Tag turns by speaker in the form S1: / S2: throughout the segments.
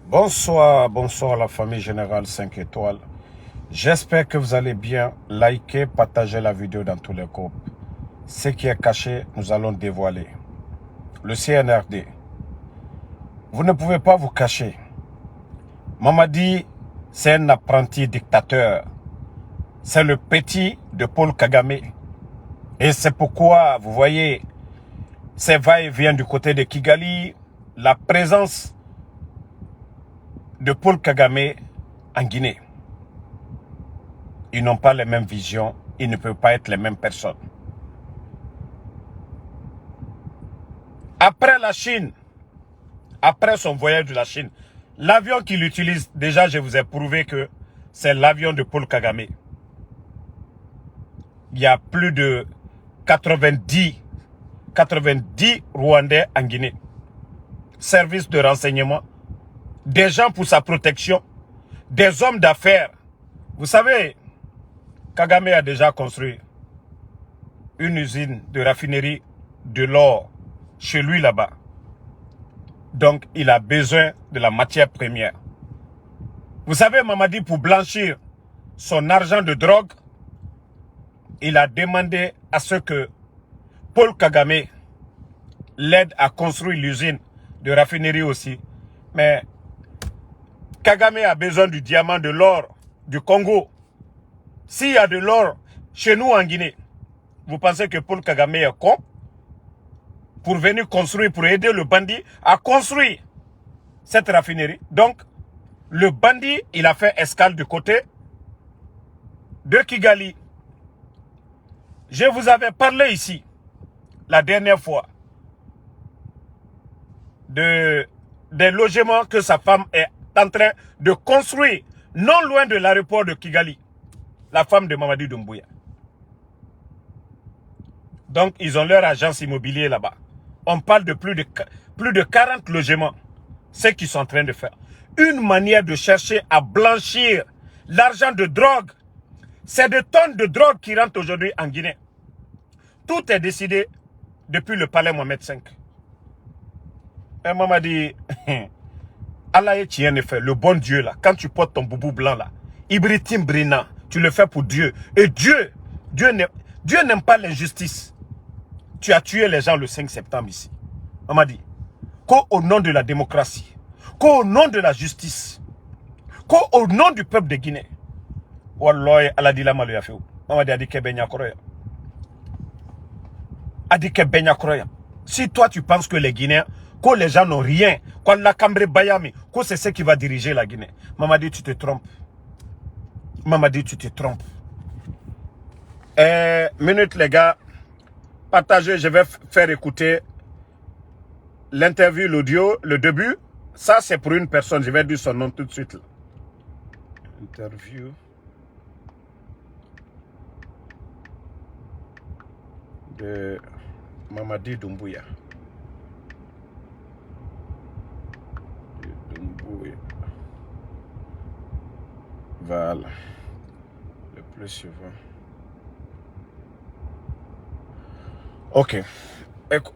S1: Bonsoir la famille Générale 5 étoiles. J'espère que vous allez bien. Likez, partagez la vidéo dans tous les groupes. Ce qui est caché, nous allons dévoiler. Le CNRD. Vous ne pouvez pas vous cacher. Mamadi, c'est un apprenti dictateur. C'est le petit de Paul Kagame. Et c'est pourquoi, vous voyez, ces va-et-vient du côté de Kigali, la présence de Paul Kagame en Guinée. Ils n'ont pas les mêmes visions, ils ne peuvent pas être les mêmes personnes. Après la Chine, après son voyage de la Chine, l'avion qu'il utilise, déjà je vous ai prouvé que c'est l'avion de Paul Kagame. Il y a plus de 90 Rwandais en Guinée. Service de renseignement, des gens pour sa protection, des hommes d'affaires. Vous savez, Kagame a déjà construit une usine de raffinerie de l'or chez lui là-bas. Donc, il a besoin de la matière première. Vous savez, Mamadi, pour blanchir son argent de drogue, il a demandé à ce que Paul Kagame l'aide à construire l'usine de raffinerie aussi. Mais Kagame a besoin du diamant, de l'or du Congo. S'il y a de l'or chez nous en Guinée, vous pensez que Paul Kagame est con pour venir construire, pour aider le bandit à construire cette raffinerie? Donc, le bandit, il a fait escale du côté de Kigali. Je vous avais parlé ici, la dernière fois, des logements que sa femme est en train de construire, non loin de l'aéroport de Kigali, la femme de Mamadi Doumbouya. Donc, ils ont leur agence immobilière là-bas. On parle de plus de 40 logements. Ce qu'ils sont en train de faire. Une manière de chercher à blanchir l'argent de drogue. C'est des tonnes de drogue qui rentrent aujourd'hui en Guinée. Tout est décidé depuis le palais Mohamed V. Et maman dit, Allah est tien en fait, le bon Dieu là, quand tu portes ton boubou blanc là, Ibritim Brina, tu le fais pour Dieu. Et Dieu n'aime pas l'injustice. Tu as tué les gens le 5 septembre ici. Maman dit, qu'au nom de la démocratie, qu'au nom de la justice, qu'au nom du peuple de Guinée, Wallah, Allah dit la malu ya fait. Maman dit, Adike Benya Koroya. Adike Benya Koroya. Si toi tu penses que les Guinéens, que les gens n'ont rien, qu'on la cambré Bayami, que c'est ce qui va diriger la Guinée. Maman dit, tu te trompes. Maman dit, tu te trompes. Minute les gars, partagez, je vais faire écouter l'interview, l'audio, le début. Ça c'est pour une personne, je vais dire son nom tout de suite. Là. Interview de Mamadi Doumbouya. Voilà. Le plus suivant. Ok.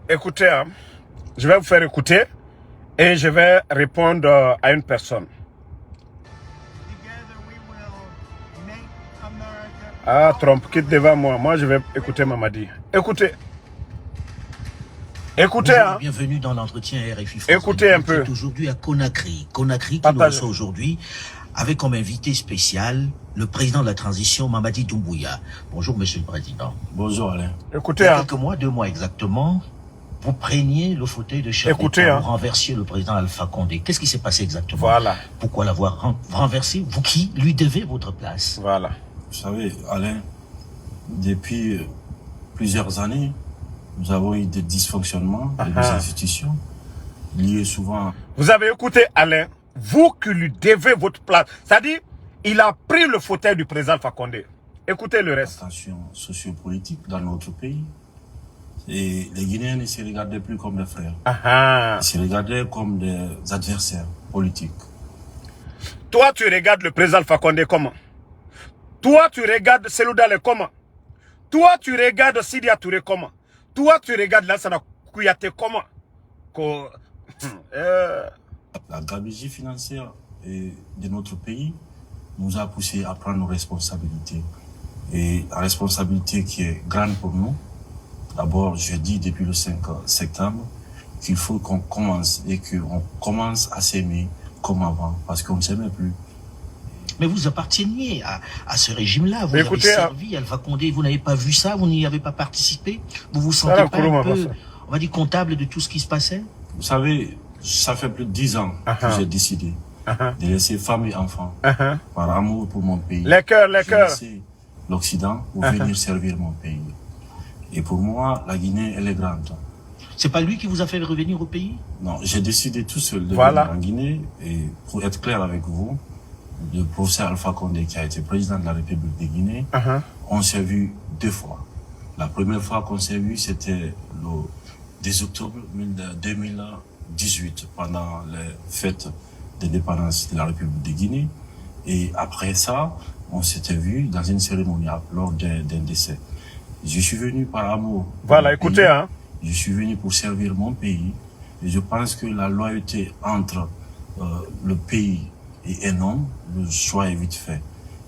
S1: Écoutez, hein. Je vais vous faire écouter et je vais répondre à une personne. Ah, Trump, quitte devant moi. Moi, je vais écouter Mamadi. Écoutez. Écoutez,
S2: bonjour,
S1: hein.
S2: Bienvenue dans l'entretien RFI France.
S1: Écoutez un peu.
S2: Aujourd'hui à Conakry. Conakry qui nous reçoit aujourd'hui avec comme invité spécial le président de la transition, Mamadi Doumbouya. Bonjour, monsieur le président.
S3: Bonjour, Alain.
S1: Écoutez,
S2: Il y a
S1: hein.
S2: quelques mois, 2 mois exactement, vous preniez le fauteuil de chef d'État, vous renversiez le président Alpha Condé. Qu'est-ce qui s'est passé exactement?
S1: Voilà.
S2: Pourquoi l'avoir renversé? Vous qui lui devez votre place?
S1: Voilà.
S3: Vous savez, Alain, depuis plusieurs années, nous avons eu des dysfonctionnements des institutions liés souvent...
S1: Vous avez écouté Alain, vous qui lui devez votre place. C'est-à-dire, il a pris le fauteuil du président Alpha Condé. Écoutez le reste.
S3: Tension sociopolitique dans notre pays. Et les Guinéens ne se regardaient plus comme des frères. Ils se regardaient comme des adversaires politiques.
S1: Toi, tu regardes le président Alpha Condé comment? Toi, tu regardes Selou Dale comment? Toi, tu regardes Sidia Touré comment? Toi, tu regardes Lansana Kouyaté comment?
S3: la gabegie financière de notre pays nous a poussé à prendre nos responsabilités. Et la responsabilité qui est grande pour nous, d'abord, je dis depuis le 5 septembre, qu'il faut qu'on commence et qu'on commence à s'aimer comme avant, parce qu'on ne s'aimait plus.
S2: Mais vous apparteniez à ce régime-là, vous avez servi Alpha Condé, vous n'avez pas vu ça, vous n'y avez pas participé, vous vous sentez pas un peu, on va dire, comptable de tout ce qui se passait?
S3: Vous savez, ça fait plus de 10 ans que j'ai décidé de laisser femme et enfants par amour pour mon pays.
S1: Les cœurs.
S3: L'Occident pour venir servir mon pays. Et pour moi, la Guinée, elle est grande.
S2: C'est pas lui qui vous a fait revenir au pays?
S3: Non, j'ai décidé tout seul de venir en Guinée. Et pour être clair avec vous, le professeur Alpha Condé, qui a été président de la République de Guinée, on s'est vu 2 fois. La première fois qu'on s'est vu, c'était le 10 octobre 2018, pendant les fêtes d'indépendance de la République de Guinée. Et après ça, on s'était vu dans une cérémonie lors d'un décès. Je suis venu par amour.
S1: Voilà, écoutez, hein.
S3: Je suis venu pour servir mon pays. Et je pense que la loyauté entre le pays et un homme, le choix est vite fait.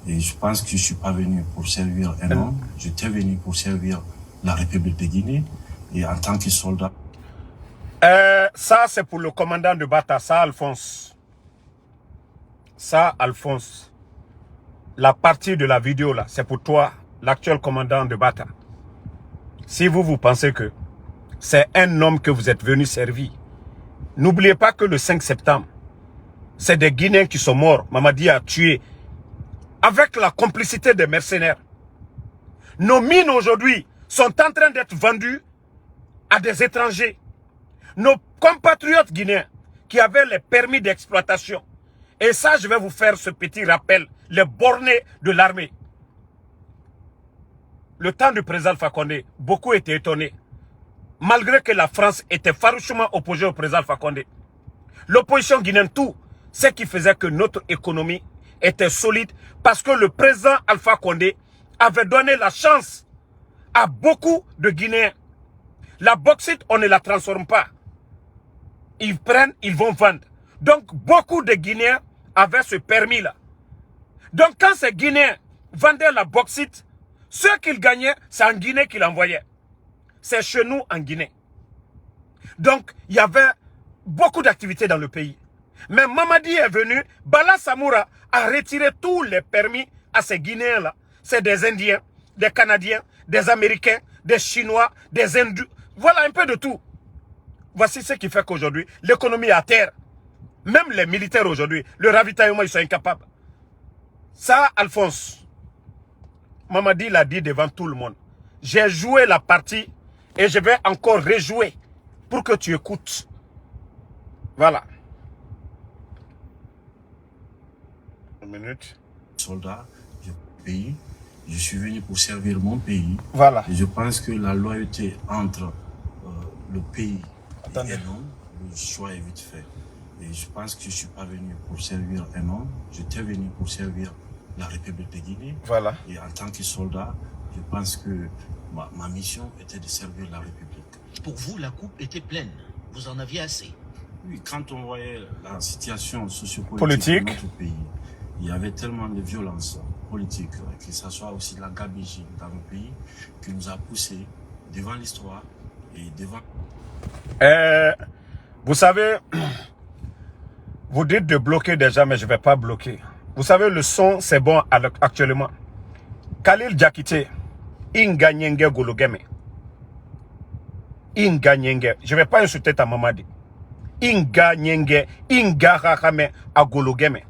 S3: Et je pense que je suis pas venu pour servir un homme. J'étais venu pour servir la République de Guinée. Et en tant que soldat.
S1: Ça, c'est pour le commandant de Bata. Ça, Alphonse. Ça, Alphonse. La partie de la vidéo là, c'est pour toi, l'actuel commandant de Bata. Si vous pensez que c'est un homme que vous êtes venu servir, n'oubliez pas que le 5 septembre, c'est des Guinéens qui sont morts. Mamadi a tué avec la complicité des mercenaires. Nos mines aujourd'hui sont en train d'être vendues à des étrangers. Nos compatriotes guinéens qui avaient les permis d'exploitation. Et ça, je vais vous faire ce petit rappel. Les bornés de l'armée. Le temps du président Alpha Condé, beaucoup étaient étonnés. Malgré que la France était farouchement opposée au président Alpha Condé. L'opposition guinéenne, tout ce qui faisait que notre économie était solide parce que le président Alpha Condé avait donné la chance à beaucoup de Guinéens. La bauxite, on ne la transforme pas. Ils prennent, ils vont vendre. Donc, beaucoup de Guinéens avaient ce permis-là. Donc, quand ces Guinéens vendaient la bauxite, ce qu'ils gagnaient, c'est en Guinée qu'ils envoyaient. C'est chez nous en Guinée. Donc, il y avait beaucoup d'activités dans le pays. Mais Mamadi est venu, Bala Samoura a retiré tous les permis à ces Guinéens-là. C'est des Indiens, des Canadiens, des Américains, des Chinois, des Hindous. Voilà un peu de tout. Voici ce qui fait qu'aujourd'hui, l'économie est à terre. Même les militaires aujourd'hui, le ravitaillement, ils sont incapables. Ça, Alphonse, Mamadi l'a dit devant tout le monde. J'ai joué la partie et je vais encore rejouer pour que tu écoutes. Voilà. Une minute.
S3: Soldat, pays, je suis venu pour servir mon pays.
S1: Voilà.
S3: Et je pense que la loyauté entre le pays et un homme, le choix est vite fait. Et je pense que je ne suis pas venu pour servir un homme, j'étais venu pour servir la République de Guinée.
S1: Voilà.
S3: Et en tant que soldat, je pense que ma mission était de servir la République.
S2: Pour vous, la coupe était pleine. Vous en aviez assez.
S3: Oui, quand on voyait la situation sociopolitique de notre pays, il y avait tellement de violence politique, que ce soit aussi la gabegie dans le pays, qui nous a poussé devant l'histoire et devant...
S1: Vous savez, vous dites de bloquer déjà, mais je ne vais pas bloquer. Vous savez, le son, c'est bon actuellement. Khalil Diakité, Inga Nyenge Gologeme. Inga Nyenge. Je ne vais pas insulter ta Mamadi. Inga Nyenge, Inga Rahame à Gologeme.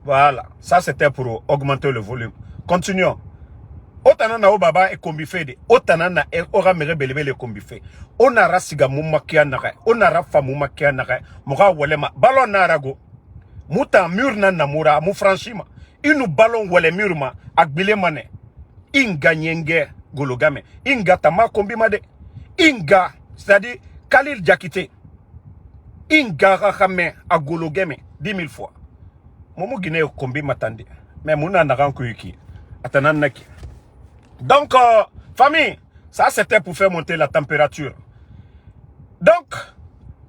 S1: Voilà. Ça, c'était pour augmenter le volume. Continuons. Otanana o baba e kombifede. Otanana e ora mere belebe le kombife. Onara siga mumakia nare. Onara fa mumakia nare. Moga walema. Ballon narago. Muta mur na namura. Mu franchima. Inu ballon wale murma. Agbile mane. Inga nyenge gologame. Inga tama kombimade. Inga. C'est-à-dire Khalil Diakité. Inga rahame a gologame. 10 000 fois. Momo Guinée kombi matande. Mais mouna naran kuyiki. Atananaki. Donc, famille, ça c'était pour faire monter la température. Donc,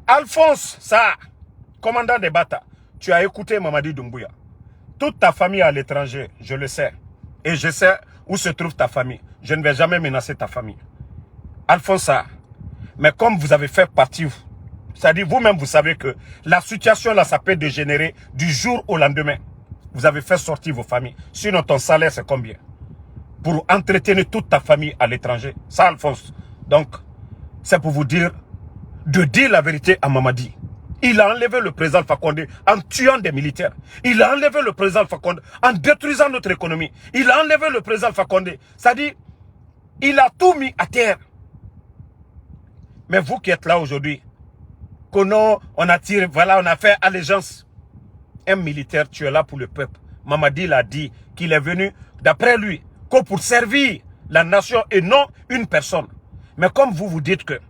S1: Alphonse, ça, commandant de Bata, tu as écouté Mamadi Doumbouya. Toute ta famille est à l'étranger, je le sais. Et je sais où se trouve ta famille. Je ne vais jamais menacer ta famille. Alphonse Sarr, mais comme vous avez fait partie, c'est-à-dire vous-même, vous savez que la situation là, ça peut dégénérer du jour au lendemain. Vous avez fait sortir vos familles. Sinon, ton salaire, c'est combien? Pour entretenir toute ta famille à l'étranger. Ça, Alphonse. Donc, c'est pour vous dire de dire la vérité à Mamadi. Il a enlevé le président Alpha Condé en tuant des militaires. Il a enlevé le président Alpha Condé en détruisant notre économie. Il a enlevé le président Alpha Condé. C'est-à-dire, il a tout mis à terre. Mais vous qui êtes là aujourd'hui, qu'on on a tiré, voilà, on a fait allégeance. Un militaire, tu es là pour le peuple. Mamadi l'a dit qu'il est venu, d'après lui, que pour servir la nation et non une personne. Mais comme vous vous dites que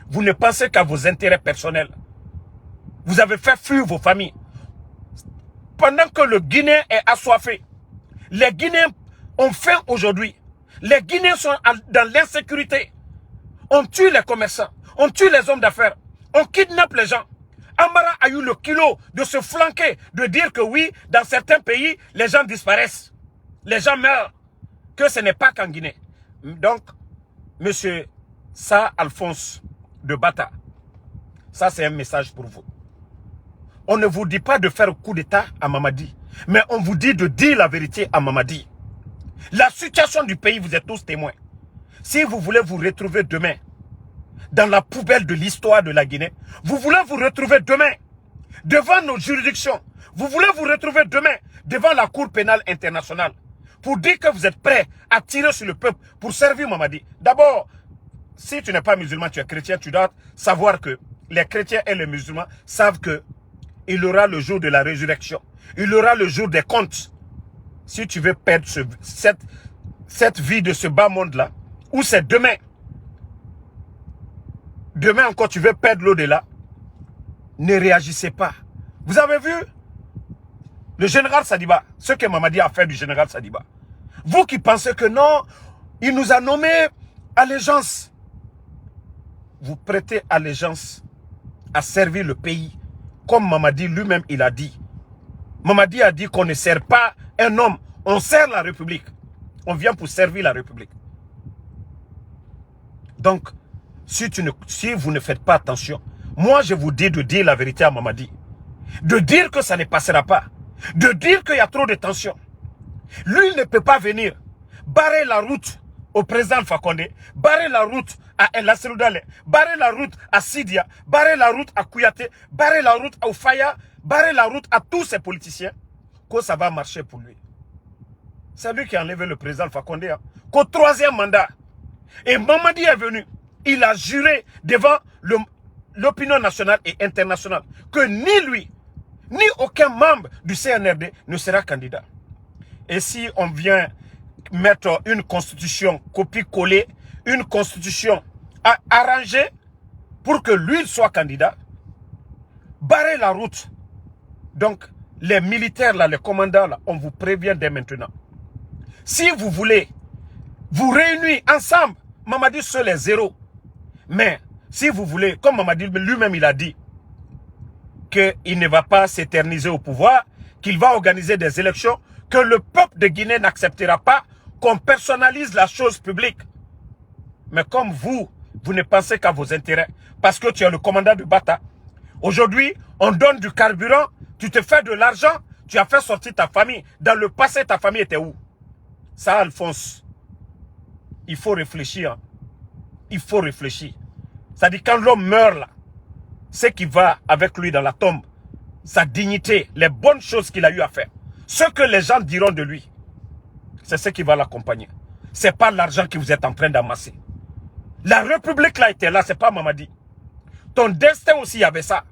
S1: vous ne pensez qu'à vos intérêts personnels, vous avez fait fuir vos familles. Pendant que le Guinéen est assoiffé, les Guinéens ont faim aujourd'hui. Les Guinéens sont dans l'insécurité. On tue les commerçants, on tue les hommes d'affaires, on kidnappe les gens. Amara a eu le kilo de se flanquer, de dire que oui, dans certains pays, les gens disparaissent. Les gens meurent. Que ce n'est pas qu'en Guinée. Donc, monsieur Sarr Alphonse de Bata, ça c'est un message pour vous. On ne vous dit pas de faire coup d'état à Mamadi, mais on vous dit de dire la vérité à Mamadi. La situation du pays, vous êtes tous témoins. Si vous voulez vous retrouver demain dans la poubelle de l'histoire de la Guinée, vous voulez vous retrouver demain devant nos juridictions, vous voulez vous retrouver demain devant la Cour pénale internationale pour dire que vous êtes prêts à tirer sur le peuple pour servir Mamadi. D'abord, si tu n'es pas musulman, tu es chrétien, tu dois savoir que les chrétiens et les musulmans savent que il aura le jour de la résurrection. Il aura le jour des comptes. Si tu veux perdre cette vie de ce bas monde-là, ou c'est demain. Demain encore, tu veux perdre l'au-delà. Ne réagissez pas. Vous avez vu le général Sadiba, ce que Mamadi a fait du général Sadiba. Vous qui pensez que non, il nous a nommé allégeance. Vous prêtez allégeance à servir le pays. Comme Mamadi lui-même, il a dit. Mamadi a dit qu'on ne sert pas un homme, on sert la République. On vient pour servir la République. Donc, si vous ne faites pas attention, moi je vous dis de dire la vérité à Mamadi. De dire que ça ne passera pas. De dire qu'il y a trop de tension. Lui, il ne peut pas venir barrer la route au président Alpha Condé, barrer la route à El Asseroudale, barrer la route à Sidia, barrer la route à Kouyaté, barrer la route à Oufaya, barrer la route à tous ces politiciens, que ça va marcher pour lui. C'est lui qui a enlevé le président Alpha Condé, hein, qu'au 3e mandat. Et Mamadi est venu, il a juré devant l'opinion nationale et internationale que ni lui, ni aucun membre du CNRD ne sera candidat. Et si on vient mettre une constitution copie-collée, une constitution arrangée pour que lui soit candidat, barrer la route. Donc, les militaires là, les commandants là, on vous prévient dès maintenant. Si vous voulez vous réunir ensemble, Mamadi seul est zéro. Mais si vous voulez, comme Mamadi lui-même il a dit, qu'il ne va pas s'éterniser au pouvoir, qu'il va organiser des élections, que le peuple de Guinée n'acceptera pas qu'on personnalise la chose publique. Mais comme vous ne pensez qu'à vos intérêts, parce que tu es le commandant de Bata, aujourd'hui, on donne du carburant, tu te fais de l'argent, tu as fait sortir ta famille. Dans le passé, ta famille était où? Ça, Alphonse, il faut réfléchir. Il faut réfléchir. C'est-à-dire, quand l'homme meurt là, ce qui va avec lui dans la tombe, sa dignité, les bonnes choses qu'il a eu à faire, ce que les gens diront de lui, c'est ce qui va l'accompagner. Ce n'est pas l'argent que vous êtes en train d'amasser. La République là était là, ce n'est pas Mamadi. Ton destin aussi, il y avait ça.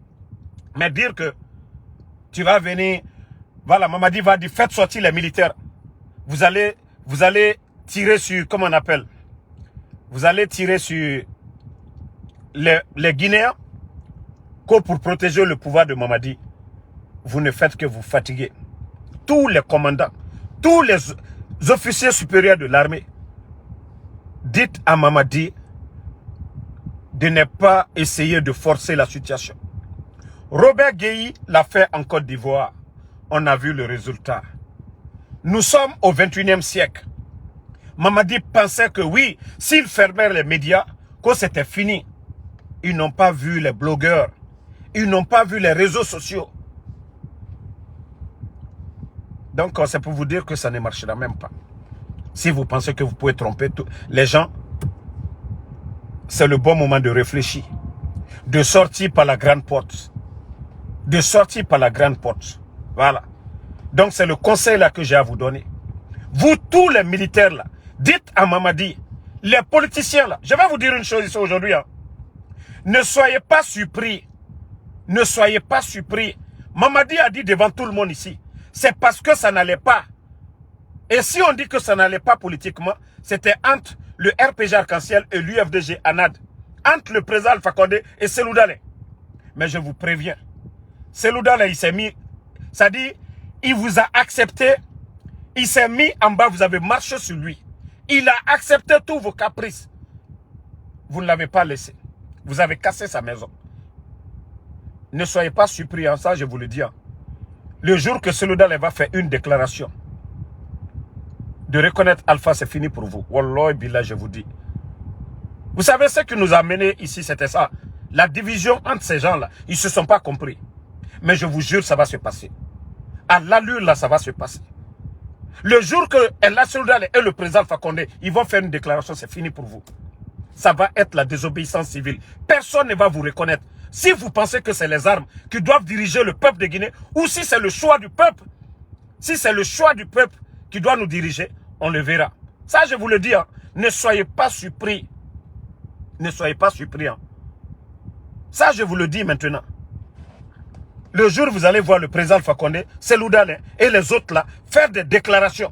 S1: Mais dire que tu vas venir, voilà, Mamadi va dire, faites sortir les militaires. Vous allez tirer sur, comment on appelle? Vous allez tirer sur les Guinéens que pour protéger le pouvoir de Mamadi. Vous ne faites que vous fatiguer. Tous les commandants, tous les officiers supérieurs de l'armée, dites à Mamadi de ne pas essayer de forcer la situation. Robert Guéhi l'a fait en Côte d'Ivoire. On a vu le résultat. Nous sommes au 21e siècle. Mamadi pensait que oui, s'ils fermaient les médias, que c'était fini. Ils n'ont pas vu les blogueurs. Ils n'ont pas vu les réseaux sociaux. Donc, c'est pour vous dire que ça ne marchera même pas. Si vous pensez que vous pouvez tromper les gens, c'est le bon moment de réfléchir. De sortir par la grande porte. De sortir par la grande porte. Voilà. Donc, c'est le conseil là que j'ai à vous donner. Vous, tous les militaires là, dites à Mamadi, les politiciens là, je vais vous dire une chose ici aujourd'hui. Hein. Ne soyez pas surpris. Ne soyez pas surpris. Mamadi a dit devant tout le monde ici, c'est parce que ça n'allait pas. Et si on dit que ça n'allait pas politiquement, c'était entre le RPG Arc-en-Ciel et l'UFDG ANAD. Entre le président Alpha Condé et Cellou Dalein. Mais je vous préviens, Cellou Dalein, il s'est mis, ça dit, il vous a accepté, il s'est mis en bas, vous avez marché sur lui. Il a accepté tous vos caprices. Vous ne l'avez pas laissé. Vous avez cassé sa maison. Ne soyez pas surpris en ça, je vous le dis. Le jour que Cellou Dalein va faire une déclaration, de reconnaître Alpha, c'est fini pour vous. Wallah billah, je vous dis. Vous savez ce qui nous a menés ici, c'était ça. La division entre ces gens-là, ils ne se sont pas compris. Mais je vous jure, ça va se passer. À l'allure, là, ça va se passer. Le jour que Cellou Dalein et le président Alpha Condé, ils vont faire une déclaration, c'est fini pour vous. Ça va être la désobéissance civile. Personne ne va vous reconnaître. Si vous pensez que c'est les armes qui doivent diriger le peuple de Guinée, ou si c'est le choix du peuple, si c'est le choix du peuple qui doit nous diriger, on le verra. Ça, je vous le dis, hein, ne soyez pas surpris. Ne soyez pas surpris. Hein. Ça, je vous le dis maintenant. Le jour où vous allez voir le président Alpha Condé, Cellou Dalein et les autres là, faire des déclarations.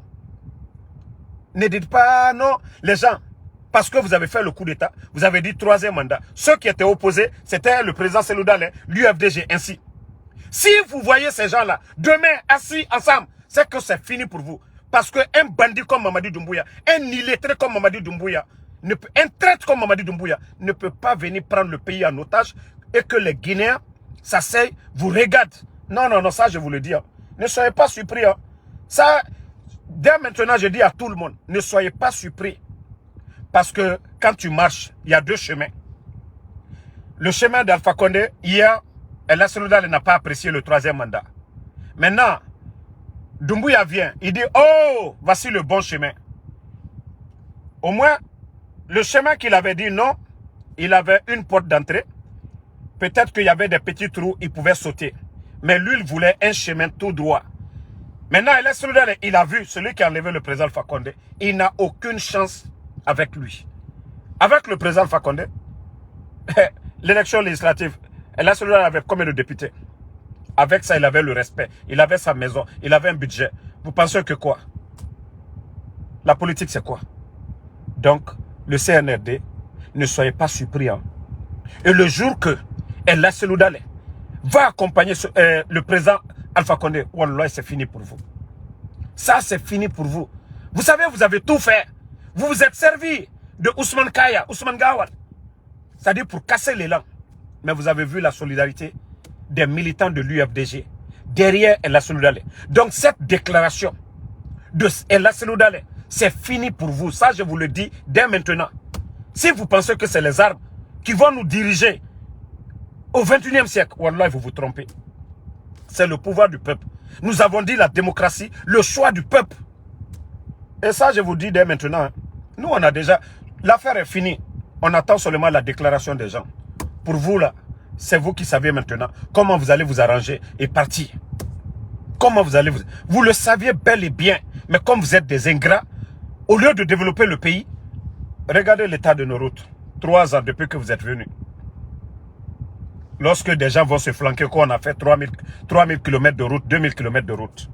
S1: Ne dites pas non, les gens, parce que vous avez fait le coup d'État, vous avez dit 3e mandat. Ceux qui étaient opposés, c'était le président Cellou Dalein, l'UFDG, ainsi. Si vous voyez ces gens-là, demain, assis ensemble, c'est que c'est fini pour vous. Parce qu'un bandit comme Mamadi Doumbouya, un illettré comme Mamadi Doumbouya, un traître comme Mamadi Doumbouya, ne peut pas venir prendre le pays en otage et que les Guinéens s'asseyent, vous regardent. Non, non, non, ça je vous le dis. Hein. Ne soyez pas surpris. Hein. Ça, dès maintenant, je dis à tout le monde, ne soyez pas surpris. Parce que quand tu marches, il y a deux chemins. Le chemin d'Alpha Condé, hier, Cellou Dalein n'a pas apprécié le 3e mandat. Maintenant, Doumbouya vient, il dit, oh, voici le bon chemin. Au moins, le chemin qu'il avait dit non, il avait une porte d'entrée. Peut-être qu'il y avait des petits trous, il pouvait sauter. Mais lui, il voulait un chemin tout droit. Maintenant, Cellou Dalein, il a vu celui qui a enlevé le président Alpha Condé. Il n'a aucune chance avec lui. Avec le président Alpha Condé, l'élection législative, Cellou Dalein avait combien de députés? Avec ça, il avait le respect. Il avait sa maison. Il avait un budget. Vous pensez que quoi? La politique, c'est quoi? Donc, le CNRD, ne soyez pas surpris. Hein. Et le jour que Cellou Dalein va accompagner le président Alpha Condé, wallah, c'est fini pour vous. Ça, c'est fini pour vous. Vous savez, vous avez tout fait. Vous vous êtes servi de Ousmane Kaya, Ousmane Gawal. C'est-à-dire pour casser l'élan. Mais vous avez vu la solidarité des militants de l'UFDG derrière Cellou Dalein. Donc cette déclaration de Cellou Dalein, c'est fini pour vous. Ça, je vous le dis dès maintenant. Si vous pensez que c'est les armes qui vont nous diriger au 21e siècle, wallah, vous vous trompez. C'est le pouvoir du peuple. Nous avons dit la démocratie, le choix du peuple. Et ça, je vous dis dès maintenant. Hein. Nous, on a déjà... L'affaire est finie. On attend seulement la déclaration des gens. Pour vous, là, c'est vous qui savez maintenant comment vous allez vous arranger et partir. Comment vous allez vous... Vous le saviez bel et bien. Mais comme vous êtes des ingrats, au lieu de développer le pays, regardez l'état de nos routes. 3 ans depuis que vous êtes venus. Lorsque des gens vont se flanquer, qu'on a fait 3000 km de route, 2000 km de route.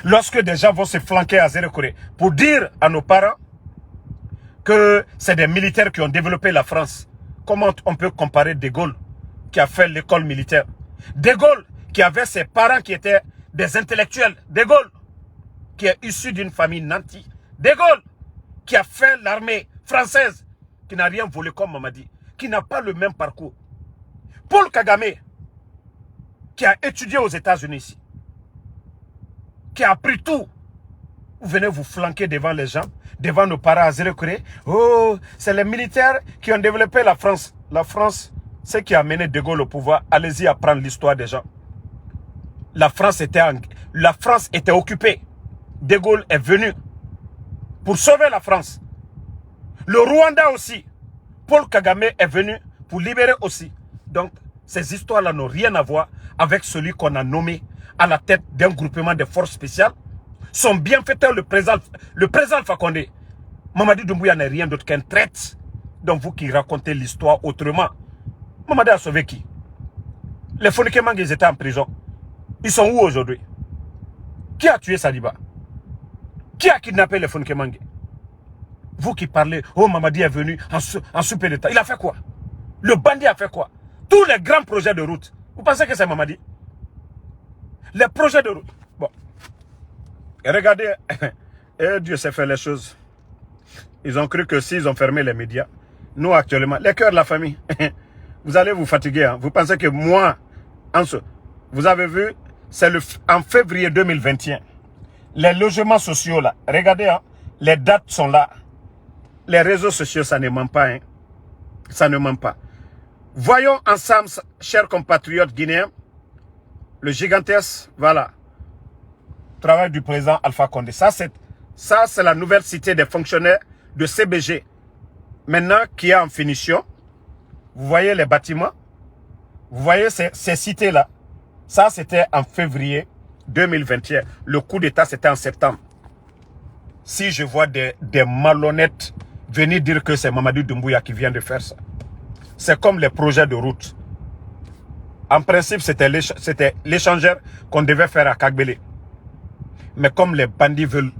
S1: Lorsque des gens vont se flanquer à Zéro-Corée pour dire à nos parents que c'est des militaires qui ont développé la France. Comment on peut comparer De Gaulle qui a fait l'école militaire? De Gaulle qui avait ses parents qui étaient des intellectuels. De Gaulle qui est issu d'une famille nantie. De Gaulle qui a fait l'armée française, qui n'a rien volé comme Mamadi, qui n'a pas le même parcours. Paul Kagame, qui a étudié aux États-Unis ici, qui a appris tout. Vous venez vous flanquer devant les gens, devant nos parents à Zérekoré. Oh, c'est les militaires qui ont développé la France. La France, c'est qui a mené De Gaulle au pouvoir. Allez-y apprendre l'histoire des gens. La France était occupée. De Gaulle est venu pour sauver la France. Le Rwanda aussi. Paul Kagame est venu pour libérer aussi. Donc, ces histoires-là n'ont rien à voir avec celui qu'on a nommé à la tête d'un groupement de forces spéciales. Son bienfaiteur, le président Alpha Condé. Mamadi Doumbouya n'est rien d'autre qu'un traître. Donc vous qui racontez l'histoire autrement. Mamadi a sauvé qui? Les Fonike Mange, ils étaient en prison. Ils sont où aujourd'hui? Qui a tué Saliba? Qui a kidnappé les Fonike Mange? Vous qui parlez, oh Mamadi est venu en super état. Il a fait quoi? Le bandit a fait quoi? Tous les grands projets de route. Vous pensez que c'est Mamadi? Les projets de route. Bon. Et regardez, et Dieu sait faire les choses. Ils ont cru que s'ils ont fermé les médias, nous actuellement, les cœurs de la famille, vous allez vous fatiguer. Hein. Vous pensez que moi, vous avez vu, c'est en février 2021, les logements sociaux là, regardez, hein, les dates sont là. Les réseaux sociaux, ça ne ment pas. Hein. Ça ne ment pas. Voyons ensemble, chers compatriotes guinéens, le gigantesque, voilà, travail du président Alpha Condé. Ça, c'est la nouvelle cité des fonctionnaires de CBG. Maintenant, qui est en finition. Vous voyez les bâtiments. Vous voyez ces cités-là. Ça, c'était en février 2021. Le coup d'État, c'était en septembre. Si je vois des malhonnêtes venir dire que c'est Mamadi Doumbouya qui vient de faire ça. C'est comme les projets de route. En principe, c'était l'échangeur qu'on devait faire à Kagbele. Mais comme les bandits veulent,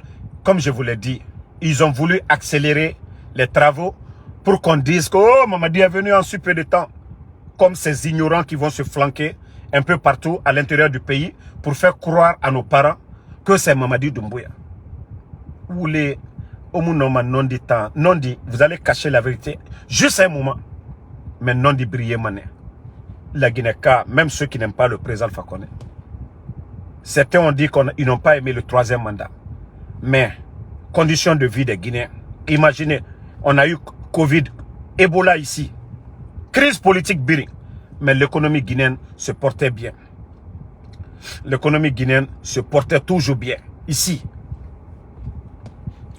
S1: comme je vous l'ai dit, ils ont voulu accélérer les travaux pour qu'on dise que oh, Mamadi est venu en si peu de temps. Comme ces ignorants qui vont se flanquer un peu partout à l'intérieur du pays pour faire croire à nos parents que c'est Mamadi Doumbouya. Ou les Omunoma non dit temps, non dit, vous allez cacher la vérité juste un moment. Mais non dit briller mané. La Guinée-Ka, même ceux qui n'aiment pas le président Alpha Condé. Certains ont dit qu'ils n'ont pas aimé le 3e mandat. Mais, conditions de vie des Guinéens. Imaginez, on a eu Covid, Ebola ici. Crise politique biri. Mais l'économie guinéenne se portait bien. L'économie guinéenne se portait toujours bien. Ici.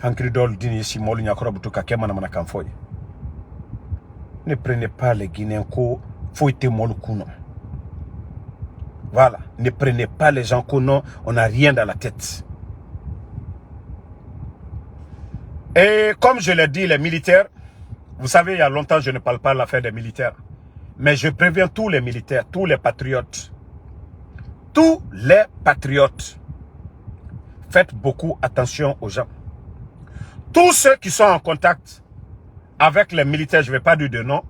S1: Ne prenez pas les Guinéens comme Foyte Molukuno. Voilà. Ne prenez pas les gens qu'on a, on n'a rien dans la tête. Et comme je l'ai dit, les militaires, vous savez, il y a longtemps, je ne parle pas de l'affaire des militaires. Mais je préviens tous les militaires, tous les patriotes. Tous les patriotes. Faites beaucoup attention aux gens. Tous ceux qui sont en contact avec les militaires, je ne vais pas dire de nom.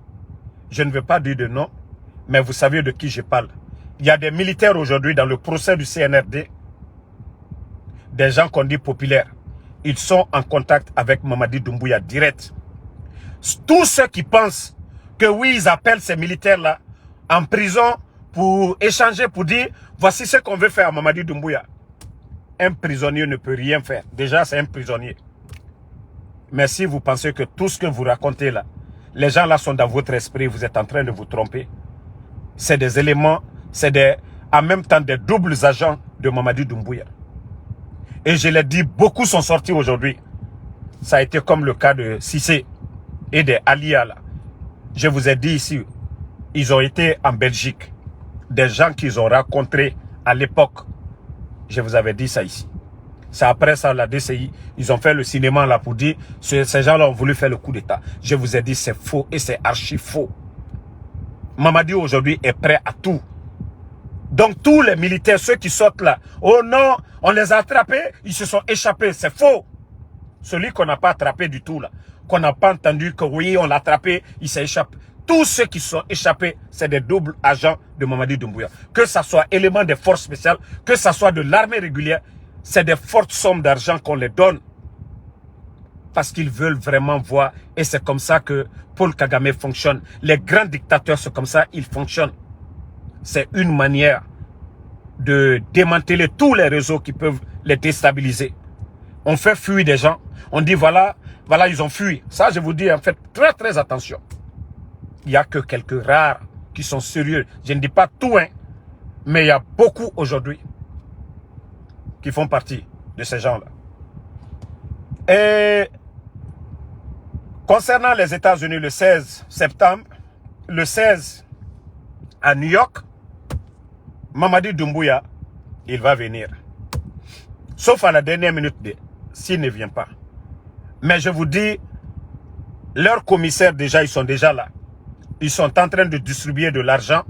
S1: Je ne vais pas dire de nom. Mais vous savez de qui je parle. Il y a des militaires aujourd'hui dans le procès du CNRD. Des gens qu'on dit populaires. Ils sont en contact avec Mamadi Doumbouya direct. Tous ceux qui pensent que oui, ils appellent ces militaires-là en prison pour échanger, pour dire voici ce qu'on veut faire à Mamadi Doumbouya. Un prisonnier ne peut rien faire. Déjà, c'est un prisonnier. Mais si vous pensez que tout ce que vous racontez là, les gens là sont dans votre esprit, vous êtes en train de vous tromper. C'est des éléments, c'est en même temps des doubles agents de Mamadi Doumbouya. Et je l'ai dit, beaucoup sont sortis aujourd'hui. Ça a été comme le cas de Cissé et des Alia là. Je vous ai dit ici, ils ont été en Belgique. Des gens qu'ils ont rencontrés à l'époque. Je vous avais dit ça ici. C'est après ça, la DCI, ils ont fait le cinéma là pour dire, ces gens-là ont voulu faire le coup d'État. Je vous ai dit, c'est faux et c'est archi faux. Mamadi aujourd'hui est prêt à tout. Donc tous les militaires, ceux qui sortent là, oh non, on les a attrapés, ils se sont échappés, c'est faux. Celui qu'on n'a pas attrapé du tout là, qu'on n'a pas entendu que oui, on l'a attrapé, il s'est échappé. Tous ceux qui sont échappés, c'est des doubles agents de Mamadi Doumbouya. Que ça soit élément des forces spéciales, que ça soit de l'armée régulière, c'est des fortes sommes d'argent qu'on les donne. Parce qu'ils veulent vraiment voir. Et c'est comme ça que Paul Kagame fonctionne. Les grands dictateurs, c'est comme ça ils fonctionnent. C'est une manière de démanteler tous les réseaux qui peuvent les déstabiliser. On fait fuir des gens. On dit voilà, ils ont fui. Ça, je vous dis, en fait, très, très attention. Il n'y a que quelques rares qui sont sérieux. Je ne dis pas tout, hein, mais il y a beaucoup aujourd'hui qui font partie de ces gens-là. Et concernant les États-Unis, le 16 septembre, le 16 à New York, Mamadi Doumbouya, il va venir. Sauf à la dernière minute, s'il ne vient pas. Mais je vous dis, leurs commissaires déjà, ils sont déjà là. Ils sont en train de distribuer de l'argent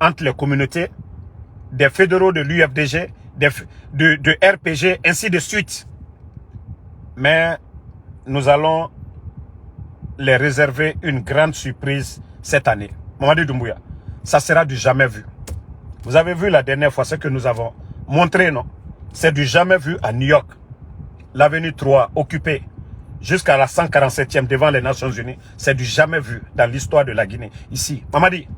S1: entre les communautés, des fédéraux de l'UFDG, de RPG, ainsi de suite. Mais nous allons les réserver une grande surprise cette année. Mamadi Doumbouya, ça sera du jamais vu. Vous avez vu la dernière fois ce que nous avons montré, non? C'est du jamais vu à New York. L'avenue 3 occupée jusqu'à la 147e devant les Nations Unies. C'est du jamais vu dans l'histoire de la Guinée. Ici, Mamadi,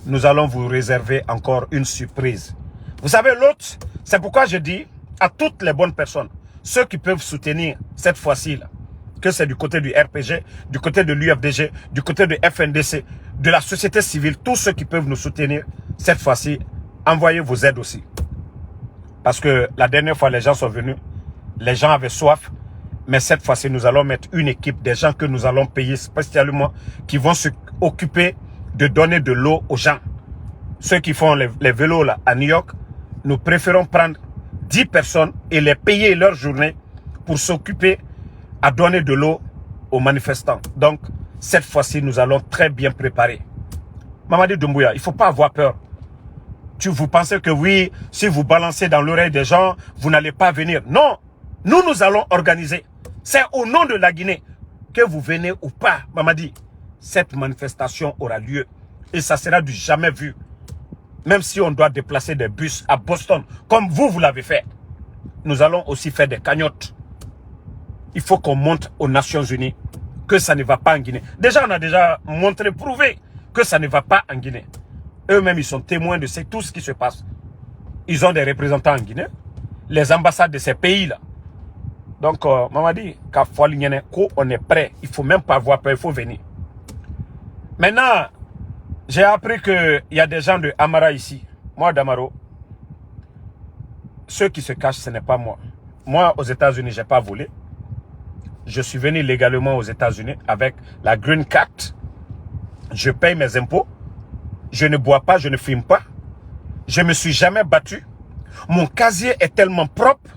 S1: nous allons vous réserver encore une surprise. Vous savez, l'autre, c'est pourquoi je dis à toutes les bonnes personnes, ceux qui peuvent soutenir cette fois-ci, que c'est du côté du RPG, du côté de l'UFDG, du côté de FNDC, de la société civile, tous ceux qui peuvent nous soutenir cette fois-ci, envoyez vos aides aussi. Parce que la dernière fois, les gens sont venus, les gens avaient soif, mais cette fois-ci, nous allons mettre une équipe, des gens que nous allons payer spécialement, qui vont s'occuper de donner de l'eau aux gens. Ceux qui font les vélos là, à New York, nous préférons prendre 10 personnes et les payer leur journée pour s'occuper à donner de l'eau aux manifestants. Donc, cette fois-ci, nous allons très bien préparer. Mamadi Doumbouya, il ne faut pas avoir peur. Vous pensez que oui, si vous balancez dans l'oreille des gens, vous n'allez pas venir. Non, nous allons organiser. C'est au nom de la Guinée que vous venez ou pas, Mamadi. Cette manifestation aura lieu et ça sera du jamais vu. Même si on doit déplacer des bus à Boston, comme vous l'avez fait. Nous allons aussi faire des cagnottes. Il faut qu'on montre aux Nations Unies que ça ne va pas en Guinée. Déjà, on a déjà montré, prouvé que ça ne va pas en Guinée. Eux-mêmes, ils sont témoins de tout ce qui se passe. Ils ont des représentants en Guinée, les ambassades de ces pays-là. Donc, Mamadi, on est prêt. Il ne faut même pas avoir peur, il faut venir. Maintenant, j'ai appris qu'il y a des gens de Amara ici. Moi, d'Amaro, ceux qui se cachent, ce n'est pas moi. Moi, aux États-Unis, je n'ai pas volé. Je suis venu légalement aux États-Unis avec la Green Card. Je paye mes impôts. Je ne bois pas, je ne fume pas. Je ne me suis jamais battu. Mon casier est tellement propre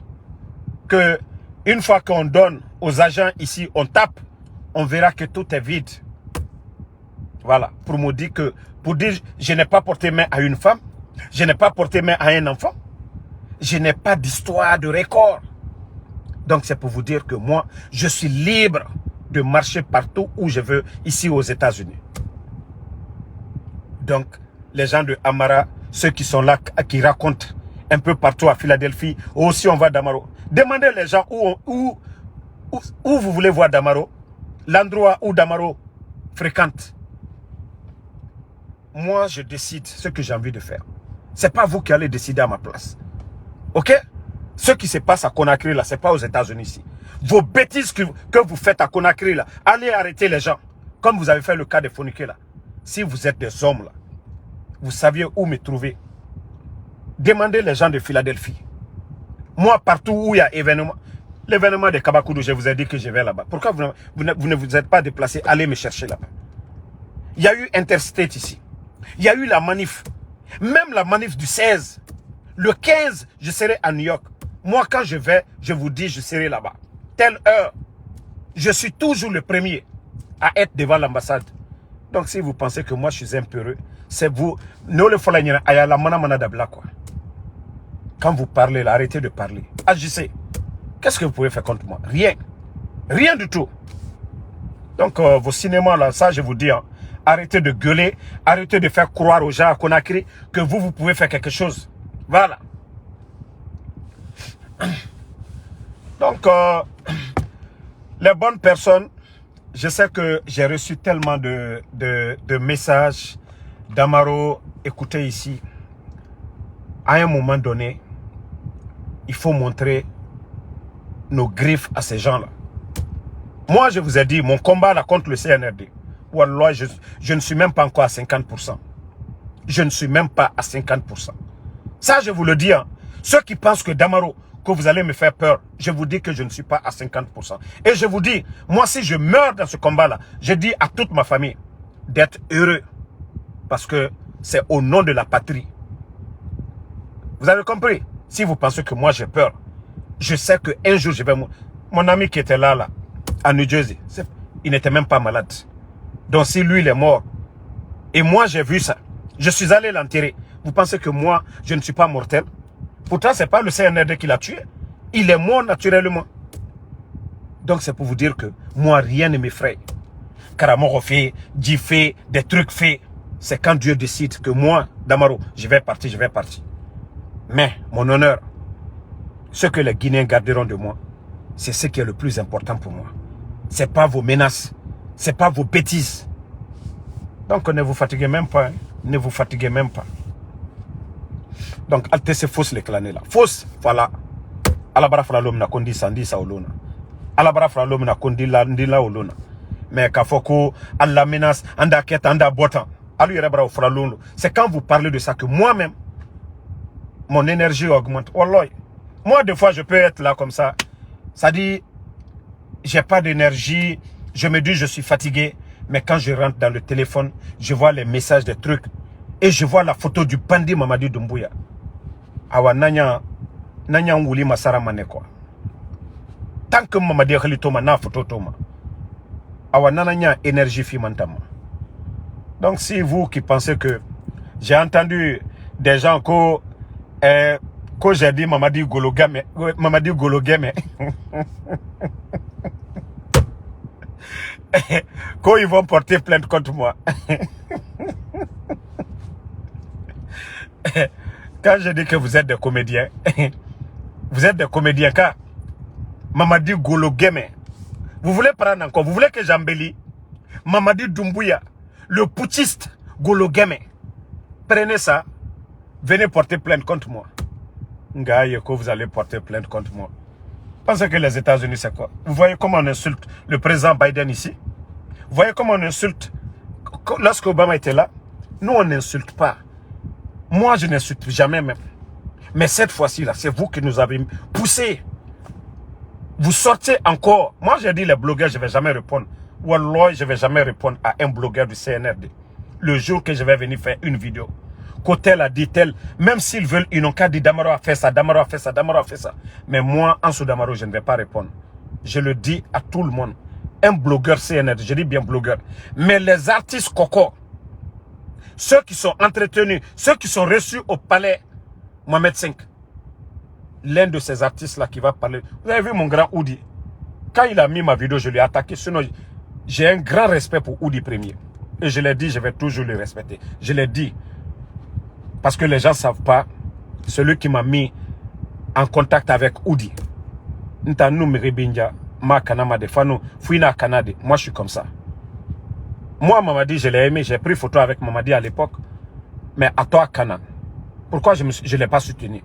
S1: que une fois qu'on donne aux agents ici, on tape, on verra que tout est vide. Voilà, pour me dire que, je n'ai pas porté main à une femme, je n'ai pas porté main à un enfant, je n'ai pas d'histoire, de record. Donc c'est pour vous dire que moi, je suis libre de marcher partout où je veux, ici aux États-Unis. Donc, les gens de Amara, ceux qui sont là, qui racontent un peu partout à Philadelphie, aussi on va d'Amaro. Demandez les gens où vous voulez voir Damaro, l'endroit où Damaro fréquente. Moi, je décide ce que j'ai envie de faire. Ce n'est pas vous qui allez décider à ma place. Ok? Ce qui se passe à Conakry, là, ce n'est pas aux États-Unis ici. Vos bêtises que vous faites à Conakry, là, allez arrêter les gens. Comme vous avez fait le cas des Foniqués, là. Si vous êtes des hommes, là, vous saviez où me trouver. Demandez les gens de Philadelphie. Moi, partout où il y a événement, l'événement de Kabakoudou, je vous ai dit que je vais là-bas. Pourquoi vous ne vous êtes pas déplacé? Allez me chercher là-bas. Il y a eu Interstate ici. Il y a eu la manif. Même la manif du 16. Le 15, je serai à New York. Moi, quand je vais, je vous dis, je serai là-bas. Telle heure. Je suis toujours le premier à être devant l'ambassade. Donc, si vous pensez que moi, je suis impéreux, c'est vous. Quand vous parlez, là, arrêtez de parler. Agissez. Qu'est-ce que vous pouvez faire contre moi? Rien. Rien du tout. Donc, vos cinémas, là, ça, je vous dis, hein, arrêtez de gueuler, arrêtez de faire croire aux gens à Conakry que vous pouvez faire quelque chose. Voilà. Donc, les bonnes personnes, je sais que j'ai reçu tellement de messages d'Amaro, écoutez ici. à un moment donné, il faut montrer nos griffes à ces gens-là. Moi, je vous ai dit, mon combat là contre le CNRD, wallah, je ne suis même pas encore à 50%. Je ne suis même pas à 50%. Ça, je vous le dis. Hein. Ceux qui pensent que Damaro, que vous allez me faire peur, je vous dis que je ne suis pas à 50%. Et je vous dis, moi, si je meurs dans ce combat-là, je dis à toute ma famille d'être heureux. Parce que c'est au nom de la patrie. Vous avez compris? Si vous pensez que moi, j'ai peur, je sais qu'un jour, je vais mourir. Mon ami qui était là, à New Jersey, il n'était même pas malade. Donc, si lui, il est mort, et moi, j'ai vu ça, je suis allé l'enterrer. Vous pensez que moi, je ne suis pas mortel? Pourtant, ce n'est pas le CNRD qui l'a tué. Il est mort naturellement. Donc, c'est pour vous dire que moi, rien ne m'effraie. Karamoro fait, Dji fait, des trucs faits. C'est quand Dieu décide que moi, Damaro, je vais partir, je vais partir. Mais, mon honneur, ce que les Guinéens garderont de moi, c'est ce qui est le plus important pour moi. Ce n'est pas vos menaces. Ce n'est pas vos bêtises. Donc, ne vous fatiguez même pas. Hein. Ne vous fatiguez même pas. Donc, c'est fausse les clanés là. Fausse, voilà. Alabara fralom na kondi sandi sa olona. Alabara fralom na kondi la ndila olona. Mais kafoko, alla menace, anda ket, anda botan. Alu yerebra fralom. C'est quand vous parlez de ça que moi-même, mon énergie augmente. Wallah. Moi, des fois, je peux être là comme ça. Ça dit, j'ai pas d'énergie. Je me dis, je suis fatigué. Mais quand je rentre dans le téléphone, je vois les messages, des trucs. Et je vois la photo du bandit Mamadi Doumbouya. Awa nanya wuli masara mane quoi. Tant que Mamadi Khalitouma na photo toma. Awa nanya énergie fi mantama. Donc si vous qui pensez que j'ai entendu des gens que j'ai dit Mamadi Gologame, quand ils vont porter plainte contre moi. Quand je dis que vous êtes des comédiens, vous êtes des comédiens car Mamadi Gologame, vous voulez prendre encore, vous voulez que j'embellis Mamadi Doumbouya, le putschiste Gologame, prenez ça, venez porter plainte contre moi. Ngaye, que vous allez porter plainte contre moi. Pensez que les États-Unis c'est quoi? Vous voyez comment on insulte le président Biden ici? Vous voyez comment on insulte? Lorsque Obama était là, nous on n'insulte pas. Moi, je n'insulte jamais même. Mais cette fois-ci, là, c'est vous qui nous avez poussé. Vous sortez encore. Moi, j'ai dit les blogueurs, je ne vais jamais répondre. Wallah, je ne vais jamais répondre à un blogueur du CNRD. Le jour que je vais venir faire une vidéo. Cotel a dit tel. Même s'ils veulent, ils n'ont qu'à dire Damaro a fait ça, Damaro a fait ça, Damaro a fait ça. Mais moi, en sous Damaro, je ne vais pas répondre. Je le dis à tout le monde. Un blogueur CNRD, je dis bien blogueur. Mais les artistes coco, ceux qui sont entretenus, ceux qui sont reçus au palais Mohamed V, l'un de ces artistes-là qui va parler. Vous avez vu mon grand Oudi? Quand il a mis ma vidéo, je lui ai attaqué. Sinon, j'ai un grand respect pour Oudi Premier. Et je l'ai dit, je vais toujours le respecter. Je l'ai dit. Parce que les gens ne savent pas. Celui qui m'a mis en contact avec Oudi. Moi, je suis comme ça. Moi, Mamadi, je l'ai aimé. J'ai pris photo avec Mamadi à l'époque. Mais à toi, Kana. Pourquoi je ne l'ai pas soutenu?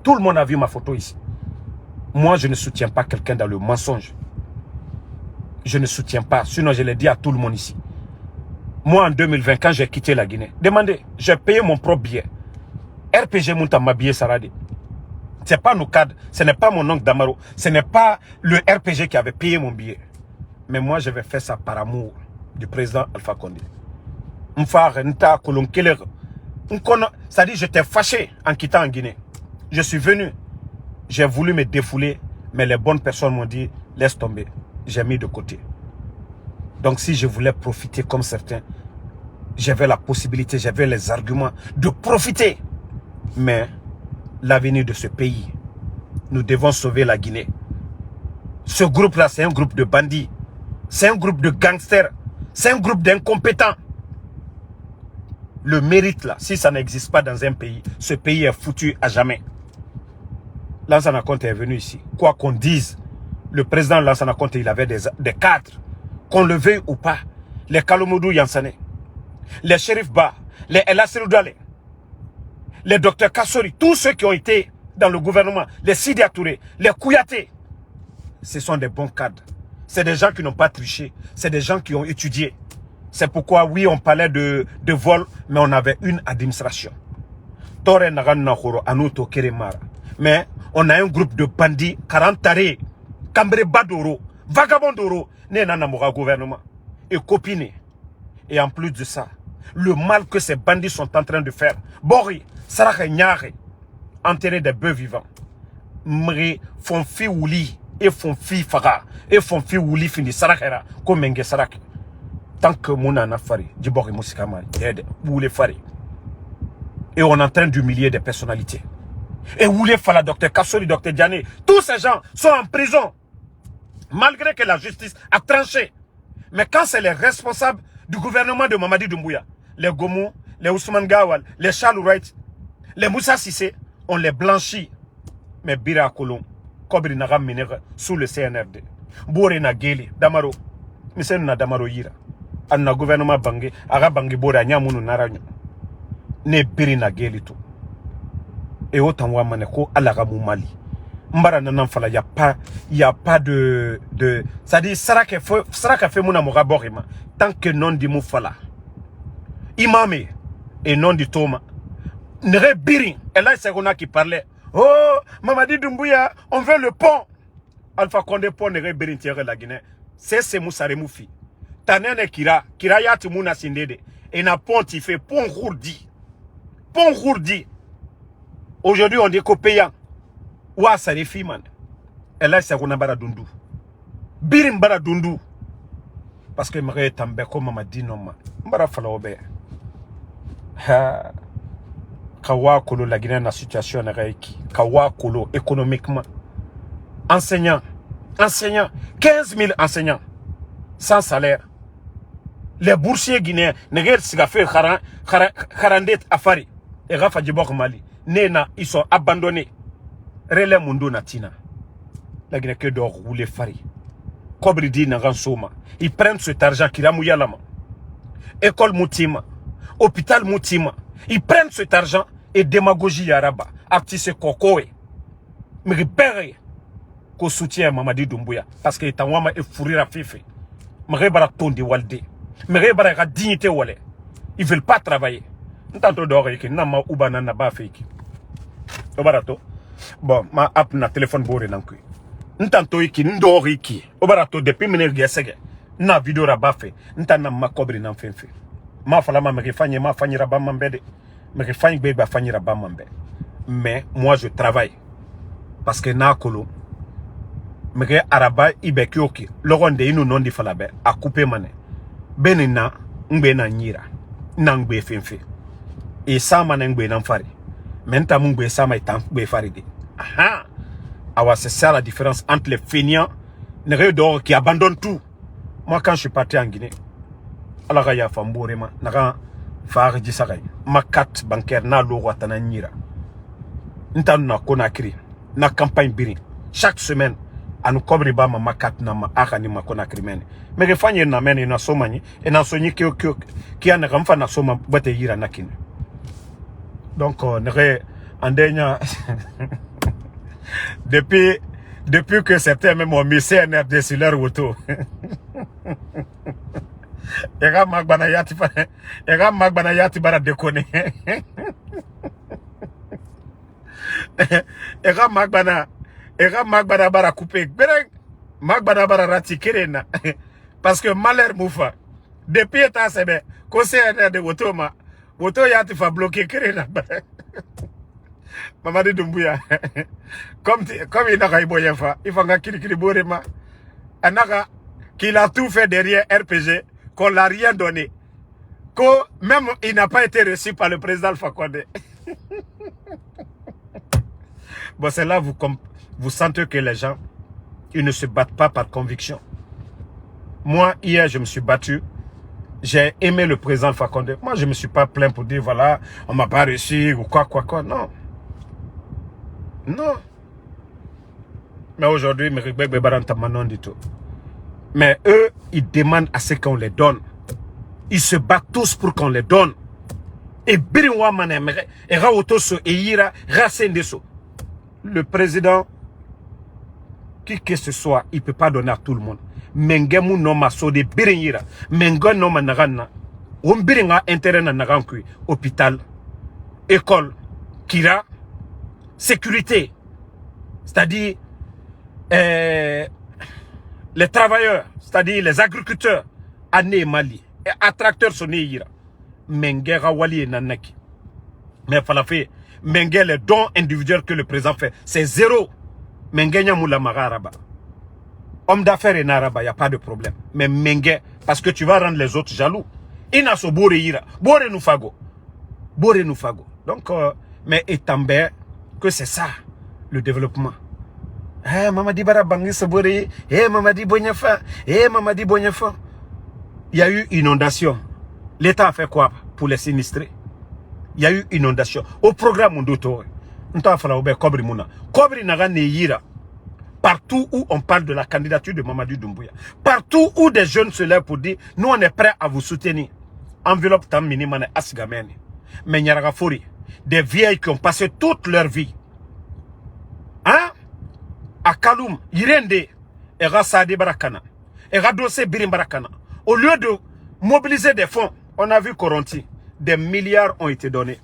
S1: Tout le monde a vu ma photo ici. Moi, je ne soutiens pas quelqu'un dans le mensonge. Je ne soutiens pas. Sinon, je l'ai dit à tout le monde ici. Moi, en 2020, quand j'ai quitté la Guinée, demandez, j'ai payé mon propre billet. RPG Mouta m'a billet Saradi. Ce n'est pas nos cadres. Ce n'est pas mon oncle Damaro. Ce n'est pas le RPG qui avait payé mon billet. Mais moi, je vais faire ça par amour du président Alpha Condé. C'est-à-dire, j'étais fâché en quittant en Guinée. Je suis venu. J'ai voulu me défouler, mais les bonnes personnes m'ont dit, laisse tomber. J'ai mis de côté. Donc, si je voulais profiter comme certains, j'avais la possibilité, j'avais les arguments de profiter. Mais l'avenir de ce pays, nous devons sauver la Guinée. Ce groupe-là, c'est un groupe de bandits. C'est un groupe de gangsters. C'est un groupe d'incompétents. Le mérite, là, si ça n'existe pas dans un pays, ce pays est foutu à jamais. Lansana Conté est venu ici. Quoi qu'on dise, le président Lansana Conté, il avait des cadres. Qu'on le veuille ou pas. Les Kalomoudou Yansane, les Shérif Ba, les El Asiroudale, les docteurs Kassori, tous ceux qui ont été dans le gouvernement, les Sidi Touré, les Kouyaté, ce sont des bons cadres. C'est des gens qui n'ont pas triché. C'est des gens qui ont étudié. C'est pourquoi, oui, on parlait de vol, mais on avait une administration. Mais on a un groupe de bandits, 40 tarés, Cambré Badoro, Vagabond Doro, Nenanamoura gouvernement, et copinés. Et en plus de ça, le mal que ces bandits sont en train de faire, Bori, Sarake Nyare, enterrer des bœufs vivants, Mri, font fi Wouli, et font fi Faga, et font fi Wouli fini Sarakera, comme Menge Sarak. Tant que Mouna n'a fari, Djibori Moussikama, Woulé Fari. Et on est en train d'humilier des personnalités. Et Woulé Fala, docteur Kassori, docteur Diané, tous ces gens sont en prison. Malgré que la justice a tranché. Mais quand c'est les responsables du gouvernement de Mamadi Doumbouya, les Gomu, les Ousmane Gawal, les Charles Wright, les Moussa Sissé, on les blanchit. Mais Bira Kolon, Kobri Nagam Minere, sous le CNRD. Boure na Geli, Damaro, Misen na Damaro Yira. Anna gouvernement Bangé, Ara Bangé Bora Nyamunu Naranyo. Ne Biri na Geli tout. Et autant wa maneko Alagamou Mali. Mbara nanan fala, y a pas de ça dit Saraka fait mon amour borima tant que non di mou fala. Imame et non di Toma. Nere Biri, et là c'est Rona qui parlait. Oh, Mamadi Doumbouya, on veut le pont. Alpha Condé pont Nere Biri tirer la Guinée. C'est Moussare Moufi. Tanene Kira yati Mouna Sindede. Et na pont il fait pont Rourdi. Pont Rourdi. Aujourd'hui on dit qu'au payant. Ouah, ça les filles, man. Et là, c'est qu'on a bara dundu. Birim bara dundu. Parce que je suis tombé comme m'a dit non, man. Mbara fala obe. Ha. Kawa kolo la Guinée na situation na reiki. Kawa kolo économiquement. Enseignants. 15 000 enseignants. Sans salaire. Les boursiers guinéens. Neger siga fait 40 afari. Et Rafa Djibok Mali. Nena, ils sont abandonnés. Relais Mundo Natina. La Guinée que d'or roule fari. Kobri na Soma. Ils prennent cet argent qui ramouille la main. École Moutima. Hôpital Moutima. Ils prennent cet argent et démagogie yaraba. Artiste Kokoe. Mais repérez qu'au soutien Mamadi Doumbouya. Parce que est en wama et fourrir à fifi. Mais rebara tondi walde. Mais rebara dignité wale. Ils veulent pas travailler. N'tanto d'or et qui n'a ma oubana n'a pas fait. Obarato. Bon, ma app na téléphone bourré nankui. N'tanto iki, n'dori iki. Obarato depuis mene gesege. Na vidéo rabafe. N'tana ma kobri nan fenfe. Ma falama me refanye ma fanyi rabamambede. Me refanye beba fanyi rabamambe. Mais moi je travaille. Parce que na kolo. Me re araba ibekyoki. Loronde inu non di falabe. A couper mane. Benina, ngbe na nyira. Nangbe fenfe. Et ça mane ngbe nan fari. Maintenant, mon sama est en faride. Ah, alors c'est ça la différence entre les feignants, les d'or qui abandonnent tout. Moi, quand je suis parti en Guinée, alors il y a Fambourema, Naran Faridi Saray, ma carte bancaire na l'euro Tananira. N'tan na Conakry, na campagne Biri. Chaque semaine, à nous couvrir ma carte na ma arani ma Conakry men. Mais les fagnes na men na somani et na soni qui a ne ramfa na soma boite yira nakin. Donc, on est en dernier. depuis que certains même ont mis CNRD sur leur auto. Ega magbana yati bara déconner. Ega magbana bara couper. Magbana bara ratikerena. Parce que malheur moufa. Depuis état sebe, ko CNRD auto ma. Auto yati fa bloquer kerena. Mamadi Doumbouya. Comme il n'a pas eu fa, il faut qu'il borema. Anaka qu'il a tout fait derrière RPG, qu'on l'a rien donné. Même il n'a pas été reçu par le président Alpha Condé. Bon, c'est là vous sentez que les gens, ils ne se battent pas par conviction. Moi, hier, je me suis battu. J'ai aimé le président Alpha Condé. Moi, je ne me suis pas plaint pour dire, voilà, on ne m'a pas reçu ou quoi. Non. Non. Mais aujourd'hui, mais eux, ils demandent à ce qu'on les donne. Ils se battent tous pour qu'on les donne. Et birinwa manemere, et raotoso, et ira, rasendeso. Le président, qui que ce soit, il ne peut pas donner à tout le monde. Mengemu no maso de birinira, mengon no managana, on biringa intérêt na nagankui, hôpital, école, kira, sécurité, c'est-à-dire les travailleurs, c'est-à-dire les agriculteurs, ané Mali, et attracteurs sont ira. Mengera wali nanaki. Mais falafé, Menge les dons individuels que le président fait, c'est zéro. Mengenya moula magaraba. Homme d'affaires et naraba, il n'y a pas de problème. Mais Menge, parce que tu vas rendre les autres jaloux. Ina so bore ira, bore nous fago. Bore nous fago. Donc, mais étambé, que c'est ça, le développement. Eh, Mamadi Barabangi se bore, eh, Mamadi Bonyafa, eh, Mamadi Bonyafa. Il y a eu inondation. L'État a fait quoi pour les sinistrés? Il y a eu inondation. Au programme Mondoto, partout où on parle de la candidature de Mamadou Doumbouya, partout où des jeunes se lèvent pour dire nous on est prêts à vous soutenir. Enveloppe tam minimane asgamene. Mais il y a des vieilles qui ont passé toute leur vie. Hein? À Kaloum, Yirende, et Rassade Barakana, et Radose Birim Barakana. Au lieu de mobiliser des fonds, on a vu Coronti, des milliards ont été donnés.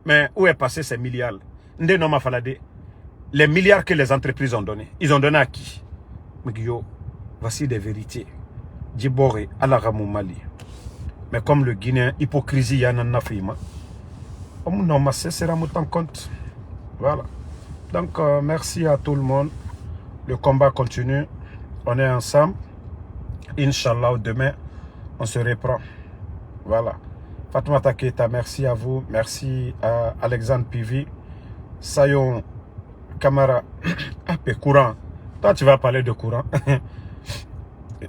S1: Mais où est passé ces milliards? Les milliards que les entreprises ont donnés, ils ont donné à qui? Voici des vérités. Djibori, Alaramou Mali. Mais comme le Guinéen, hypocrisie, Yanana Fima. On sera en compte. Voilà. Donc, merci à tout le monde. Le combat continue. On est ensemble. Inch'Allah, demain, on se reprend. Voilà. Fatoumata Keita, merci à vous. Merci à Alexandre Pivi. Sayon Camara. Ah, courant. Toi, tu vas parler de courant.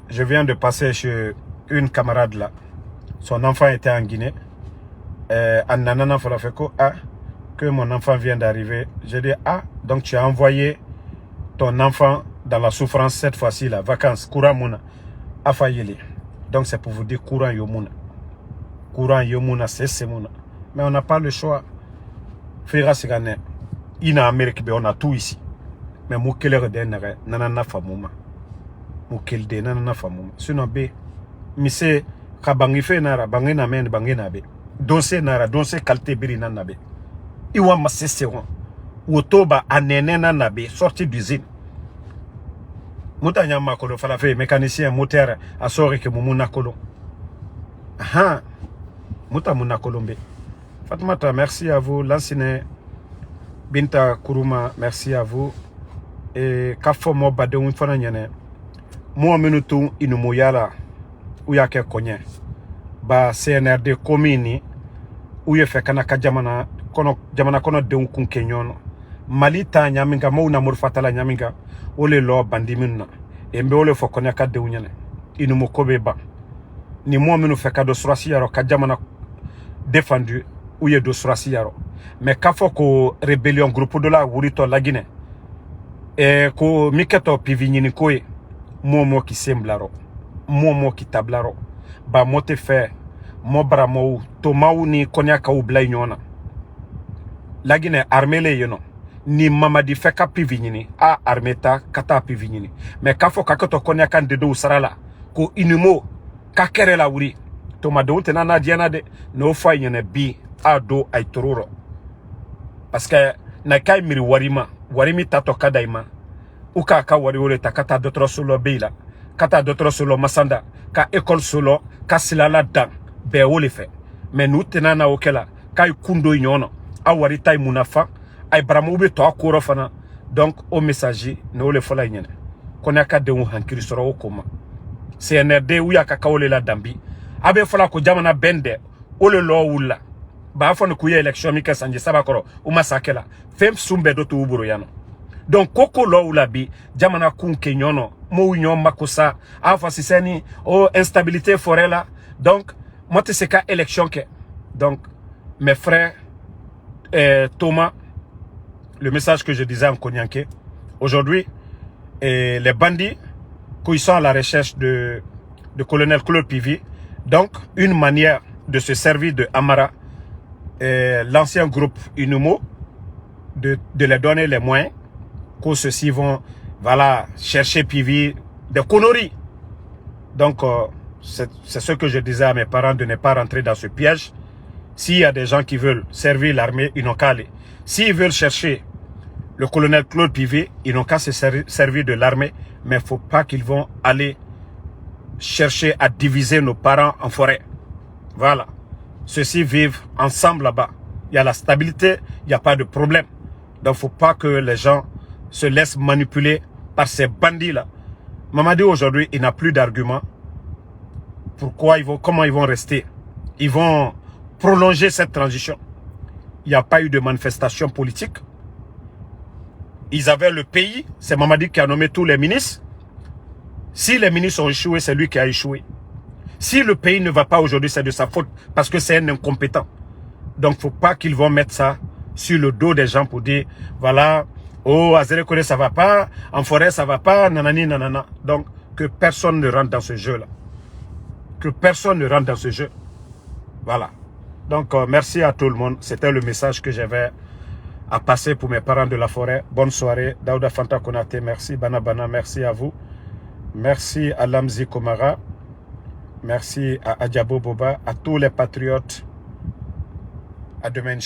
S1: Je viens de passer chez une camarade là. Son enfant était en Guinée. Ananana Falafeko, que mon enfant vient d'arriver. J'ai dit, donc tu as envoyé ton enfant dans la souffrance cette fois-ci, la vacances, courant mouna, afayeli. Donc c'est pour vous dire courant yomuna. Courant yomuna, c'est mouna. Mais on n'a pas le choix. Frère Sigane, il en Amérique, on a tout ici. Mais moukele redenere, nanana famouma. Moukele de nanana famouma. Sinon, mise, kabangife nara, bangena men, bangena be. Donse nara, donse kalte biri nanabe. Iwa masese wan. Wotoba anene nanabe, sorti d'usine. Mouta nyama kolo falafe, mécanicien, moteur, asore ke mumuna kolo. Aha. Mouta muna kolombe. Fatoumata, merci à vous. Lansine Binta Kuruma, merci à vous. Et Kafo mo bade unfana nyane. Mo minutu inumuyala. Uyake konye. Ba CNRD komini. Uye fekana ka jamana kono de unkun kenyono. Malita nyaminga mo na murfatala nyaminga. Ole lo bandiminna. Embe ole fo konya ka de unyane. Inumu kobe ba. Ni mo minu feka do surasi yaro ka jamana défendu uye do surasi yaro. Mais kafo ko rébellion groupe de la wurito la Guinée. Et ko miketo pivinyini koye. Momo ki semblaro. Momo ki tablaro. Ba mote fe. Mo bramo tomaou ni konya ka ublay nyona. La Guinée armele yeno. Ni mamadi feka pivinyini. A armeta kata pivinyini. Mais kafo kakoto konya kan dedo usarala. Ko inumo kakere la wuri. Toma de unte nana diana de. No fa yene bi a do ay tororo. Parce que na kai miri warima. Warimi tato kadaima. Uka ka wari ole ta kata dotro solo beila. Kata dotro solo masanda. Ka école solo. Ka silala dan. Be ole fe. Mais nous tenana okela. Ka kundo nyono. A wari tay munafa. Ay bramo be to akoro fana. Donc au messager no le fola nyene. Konaka de un hankiri soro okoma. CNRD uya ka ole la dambi. Abe fola ko jamana bende. Ole lo wula. Ba fon ku ye election mi ka sanje sabakoro. Uma sakela. Fem sumbe do to uburo yano. Donc koko lo wula bi jamana kun kenyono. Mo nyon makosa. Afa siseni o instabilité forela. Donc moi c'est ka élection que. Donc mes frères Thomas, le message que je disais en Konyanké, aujourd'hui, les bandits qui sont à la recherche de colonel Claude Pivi, donc une manière de se servir de Amara l'ancien groupe Inumo, de les donner les moyens, que ceux-ci vont, voilà, chercher PV, des conneries. Donc, c'est ce que je disais à mes parents, de ne pas rentrer dans ce piège. S'il y a des gens qui veulent servir l'armée, ils n'ont qu'à aller. S'ils veulent chercher le colonel Claude Pivet, ils n'ont qu'à se servir de l'armée, mais il ne faut pas qu'ils vont aller chercher à diviser nos parents en forêt. Voilà. Ceux-ci vivent ensemble là-bas. Il y a la stabilité, il n'y a pas de problème. Donc, il ne faut pas que les gens se laissent manipuler par ces bandits-là. Mamadi, aujourd'hui, il n'a plus d'arguments. Pourquoi ils vont, comment ils vont rester? Ils vont prolonger cette transition. Il n'y a pas eu de manifestation politique. Ils avaient le pays. C'est Mamadi qui a nommé tous les ministres. Si les ministres ont échoué, c'est lui qui a échoué. Si le pays ne va pas aujourd'hui, c'est de sa faute parce que c'est un incompétent. Donc, il ne faut pas qu'ils vont mettre ça sur le dos des gens pour dire, voilà, oh, à Zérekore, ça ne va pas, en forêt, ça ne va pas, nanani, nanana. Donc, que personne ne rentre dans ce jeu-là. Que personne ne rentre dans ce jeu. Voilà. Donc, merci à tout le monde. C'était le message que j'avais à passer pour mes parents de la forêt. Bonne soirée. Daouda Fanta Konate, merci. Bana Bana, merci à vous. Merci à Lamzi Komara. Merci à Adjabo Boba, à tous les patriotes. À demain.